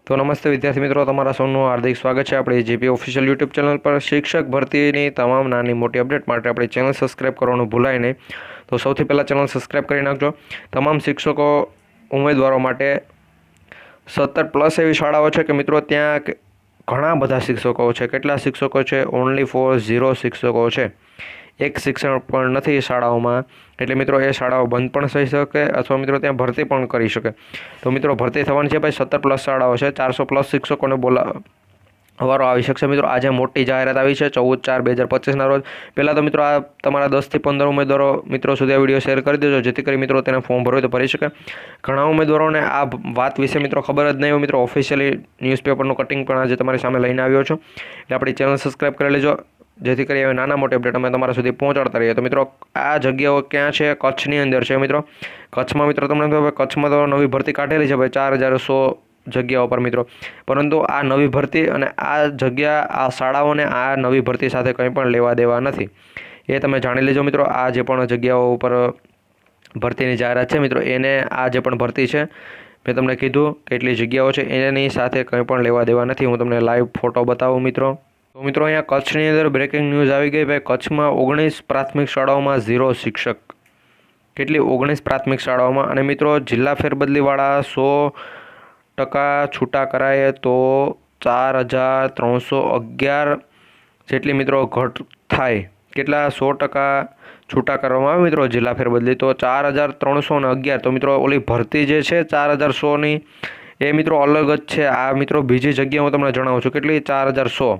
તો નમસ્તે વિદ્યાર્થી મિત્રો, તમારા સૌનું હાર્દિક સ્વાગત છે આપણી જીપી ઓફિશિયલ યુટ્યુબ ચેનલ પર। શિક્ષક ભરતીની તમામ નાની મોટી અપડેટ માટે આપણી ચેનલ સબસ્ક્રાઇબ કરવાનું ભૂલાય નહીં। તો સૌથી પહેલાં ચેનલ સબસ્ક્રાઇબ કરી નાખજો। તમામ શિક્ષકો ઉમેદવારો માટે 17+ એવી શાળાઓ છે કે મિત્રો ત્યાં ઘણા બધા શિક્ષકો છે। કેટલા શિક્ષકો છે? ઓનલી ફોર 0 શિક્ષકો છે। એક શિક્ષણ પણ નથી શાળાઓમાં, એટલે મિત્રો એ શાળાઓ બંધ પણ થઈ શકે અથવા મિત્રો ત્યાં ભરતી પણ કરી શકે। તો મિત્રો ભરતી થવાની છે ભાઈ, 17+ શાળાઓ છે, 400+ શિક્ષકોને વારો આવી શકશે। મિત્રો આજે મોટી જાહેરાત આવી છે 14/4/2025ના રોજ। પહેલાં તો મિત્રો આ તમારા 10થી 15 ઉમેદવારો મિત્રો સુધી આ વિડીયો શેર કરી દેજો, જેથી કરી મિત્રો તેને ફોર્મ ભરવું તો ભરી શકે। ઘણા ઉમેદવારોને આ વાત વિશે મિત્રો ખબર જ નહીં હોય। મિત્રો ઓફિશિયલી ન્યૂઝપેપરનું કટિંગ પણ આજે તમારી સામે લઈને આવ્યો છું, એટલે આપણી ચેનલ સબસ્ક્રાઇબ કરી લેજો, જેથી કરી હવે નાના મોટી અપડેટ અમે તમારા સુધી પહોંચાડતા રહીએ। તો મિત્રો આ જગ્યાઓ ક્યાં છે? કચ્છની અંદર છે મિત્રો। કચ્છમાં મિત્રો તમને ખબર, કચ્છમાં તો નવી ભરતી કાઢેલી છે ભાઈ 4100 જગ્યાઓ પર મિત્રો, પરંતુ આ નવી ભરતી અને આ જગ્યા, આ શાળાઓને આ નવી ભરતી સાથે કંઈ પણ લેવા દેવા નથી, એ તમે જાણી લેજો મિત્રો। આ જે પણ જગ્યાઓ ઉપર ભરતીની જાહેરાત છે મિત્રો, એને આ જે પણ ભરતી છે, મેં તમને કીધું કેટલી જગ્યાઓ છે, એની સાથે કંઈ પણ લેવા દેવા નથી। હું તમને લાઈવ ફોટો બતાવું મિત્રો। તો મિત્રો અહીંયા કચ્છની અંદર બ્રેકિંગ ન્યૂઝ આવી ગઈ ભાઈ। કચ્છમાં 19 પ્રાથમિક શાળાઓમાં 0 શિક્ષક। કેટલી? 19 પ્રાથમિક શાળાઓમાં। અને મિત્રો જિલ્લા ફેરબદલીવાળા 100% છૂટા કરાય તો 4311 જેટલી મિત્રો ઘટ થાય। કેટલા? 100% છૂટા કરવામાં આવે મિત્રો જિલ્લા ફેરબદલી, તો 4311। તો મિત્રો ઓલી ભરતી જે છે 4100ની, એ મિત્રો અલગ જ છે। આ મિત્રો બીજી જગ્યા હું તમને જણાવું છું, કેટલી? 4100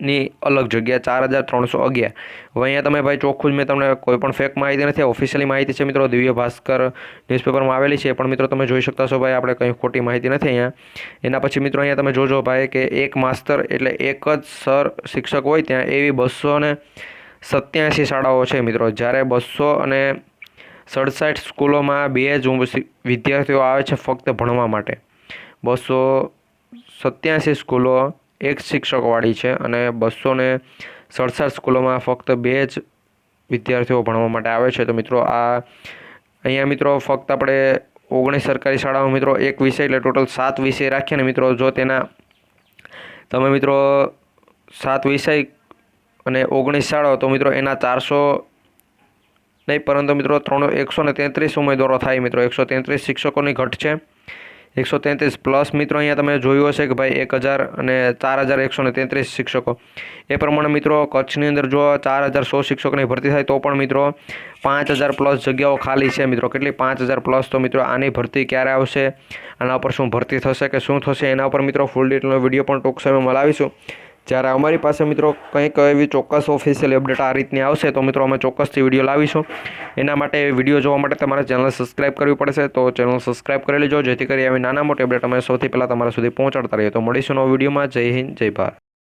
ની અલગ જગ્યા 4311। હવે અહીંયા તમે ભાઈ ચોખ્ખું જ, મેં તમને કોઈ પણ ફેક માહિતી નથી, ઓફિશિયલી માહિતી છે મિત્રો, દિવ્ય ભાસ્કર ન્યૂઝપેપરમાં આવેલી છે, પણ મિત્રો તમે જોઈ શકતા છો ભાઈ, આપણે કંઈ ખોટી માહિતી નથી અહીંયા। એના પછી મિત્રો અહીંયા તમે જોજો ભાઈ કે એક માસ્તર એટલે એક જ સર શિક્ષક હોય ત્યાં એવી 287 શાળાઓ છે મિત્રો। જ્યારે 267 સ્કૂલોમાં 2 જ વિદ્યાર્થીઓ આવે છે ફક્ત ભણવા માટે। 287 સ્કૂલો એક શિક્ષકવાળી છે અને 267 સ્કૂલોમાં ફક્ત 2 જ વિદ્યાર્થીઓ ભણવા માટે આવે છે। તો મિત્રો આ અહીંયા મિત્રો ફક્ત આપણે 19 સરકારી શાળાઓ મિત્રો એક વિષય એટલે ટોટલ 7 વિષય રાખીએ ને મિત્રો, જો તેના તમે મિત્રો 7 વિષય અને 19 શાળાઓ, તો મિત્રો એના 400 નહીં પરંતુ મિત્રો 133 ઉમેદવારો થાય મિત્રો। 133 શિક્ષકોની ઘટ છે, 133+ મિત્રો અહીંયા તમે જોયું હશે કે ભાઈ 1000 અને 4133 શિક્ષકો। એ પ્રમાણે મિત્રો કચ્છની અંદર જો 4100 શિક્ષકોની ભરતી થાય તો પણ મિત્રો 5000+ જગ્યાઓ ખાલી છે મિત્રો। કેટલી? 5000+। તો મિત્રો આની ભરતી ક્યારે આવશે, આના ઉપર શું ભરતી થશે કે શું થશે, એના ઉપર મિત્રો ફૂલ ડિટેલનો વિડીયો પણ ટૂંક સમયમાં લાવીશું। જ્યારે અમારી પાસે મિત્રો કંઈક એવી ચોક્કસ ઓફિશિયલ અપડેટ આ રીતની આવશે તો મિત્રો અમે ચોક્કસથી વિડીયો લાવીશું। એના માટે વિડીયો જોવા માટે તમારે ચેનલ સબસ્ક્રાઇબ કરવી પડશે, તો ચેનલ સબસ્ક્રાઇબ કરી લેજો, જેથી કરી આવી નાના મોટી અપડેટ અમે સૌથી પહેલાં તમારા સુધી પહોંચાડતા રહીએ। તો મળીશું નવા વિડીયોમાં। જય હિન્દ, જય ભારત।